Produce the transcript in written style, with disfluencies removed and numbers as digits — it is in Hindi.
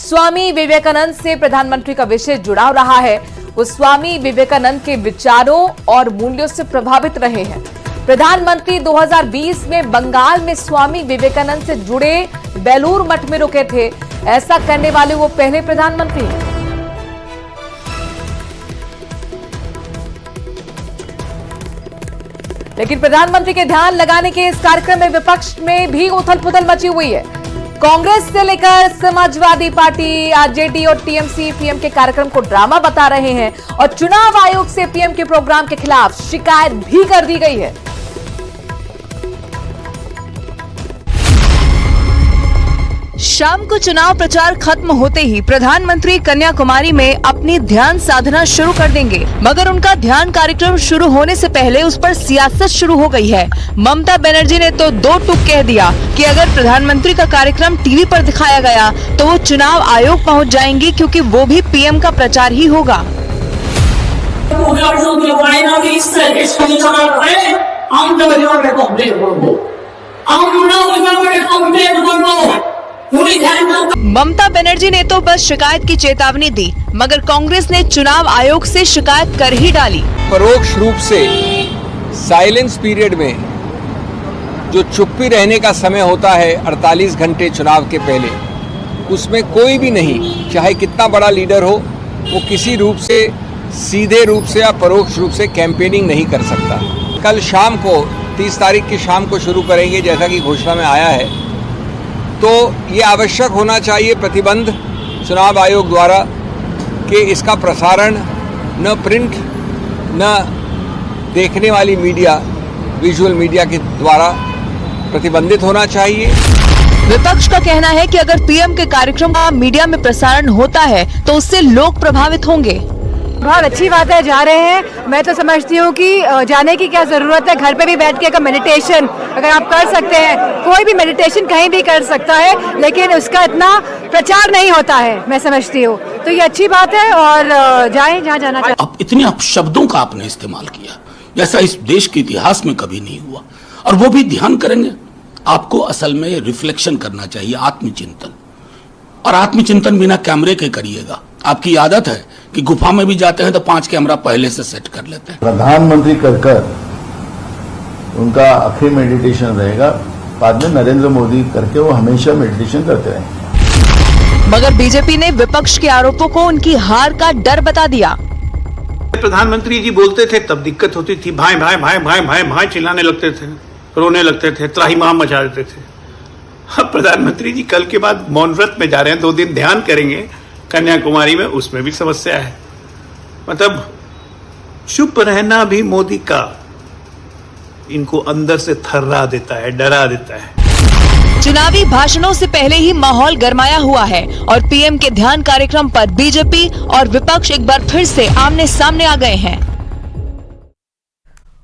स्वामी विवेकानंद से प्रधानमंत्री का विशेष जुड़ाव रहा है। वो स्वामी विवेकानंद के विचारों और मूल्यों से प्रभावित रहे हैं। प्रधानमंत्री 2020 में बंगाल में स्वामी विवेकानंद से जुड़े बेलूर मठ में रुके थे। ऐसा करने वाले वो पहले प्रधानमंत्री हैं। लेकिन प्रधानमंत्री के ध्यान लगाने के इस कार्यक्रम में विपक्ष में भी उथल-पुथल मची हुई है। कांग्रेस से लेकर समाजवादी पार्टी, आरजेडी और टीएमसी पीएम के कार्यक्रम को ड्रामा बता रहे हैं और चुनाव आयोग से पीएम के प्रोग्राम के खिलाफ शिकायत भी कर दी गई है। शाम को चुनाव प्रचार खत्म होते ही प्रधानमंत्री कन्याकुमारी में अपनी ध्यान साधना शुरू कर देंगे, मगर उनका ध्यान कार्यक्रम शुरू होने से पहले उस पर सियासत शुरू हो गई है। ममता बनर्जी ने तो दो टूक कह दिया कि अगर प्रधानमंत्री का कार्यक्रम टीवी पर दिखाया गया तो वो चुनाव आयोग पहुंच जाएंगी, क्योंकि वो भी पीएम का प्रचार ही होगा। ममता बनर्जी ने तो बस शिकायत की चेतावनी दी, मगर कांग्रेस ने चुनाव आयोग से शिकायत कर ही डाली। परोक्ष रूप से साइलेंस पीरियड में जो चुप्पी रहने का समय होता है 48 घंटे चुनाव के पहले, उसमें कोई भी नहीं, चाहे कितना बड़ा लीडर हो, वो किसी रूप से सीधे रूप से या परोक्ष रूप से कैंपेनिंग नहीं कर सकता। कल शाम को 30 तारीख की शाम को शुरू करेंगे, जैसा कि घोषणा में आया है। तो ये आवश्यक होना चाहिए प्रतिबंध चुनाव आयोग द्वारा कि इसका प्रसारण न प्रिंट न देखने वाली मीडिया, विजुअल मीडिया के द्वारा प्रतिबंधित होना चाहिए। विपक्ष का कहना है कि अगर पीएम के कार्यक्रम का मीडिया में प्रसारण होता है तो उससे लोग प्रभावित होंगे। बहुत अच्छी बात है, जा रहे हैं। मैं तो समझती हूँ कि जाने की क्या जरूरत है। घर पे भी बैठ के अगर मेडिटेशन अगर आप कर सकते हैं, कोई भी मेडिटेशन कहीं भी कर सकता है, लेकिन उसका इतना प्रचार नहीं होता है, मैं समझती हूँ। तो ये अच्छी बात है और जाएं जहाँ जाना चाहिए। अब इतने अपशब्दों का आपने इस्तेमाल किया जैसा इस देश के इतिहास में कभी नहीं हुआ, और वो भी ध्यान करेंगे। आपको असल में रिफ्लेक्शन करना चाहिए, आत्मचिंतन, और आत्मचिंतन बिना कैमरे के करिएगा। आपकी आदत है कि गुफा में भी जाते हैं तो 5 कैमरा पहले से सेट कर लेते हैं। प्रधानमंत्री कर उनका आखिरी मेडिटेशन रहेगा, बाद में नरेंद्र मोदी करके वो हमेशा मेडिटेशन करते रहेंगे। मगर बीजेपी ने विपक्ष के आरोपों को उनकी हार का डर बता दिया। प्रधानमंत्री जी बोलते थे तब दिक्कत होती थी, भाई भाई भाई भाई भाई भाई चिल्लाने लगते थे, रोने लगते थे, त्राहिमाम मचा देते थे। अब प्रधानमंत्री जी कल के बाद मौन व्रत में जा रहे हैं, 2 दिन ध्यान करेंगे कन्याकुमारी में, उसमें भी समस्या है। मतलब चुप रहना भी मोदी का इनको अंदर से थर्रा देता है, डरा देता है। चुनावी भाषणों से पहले ही माहौल गरमाया हुआ है और पीएम के ध्यान कार्यक्रम पर बीजेपी और विपक्ष एक बार फिर से आमने सामने आ गए हैं।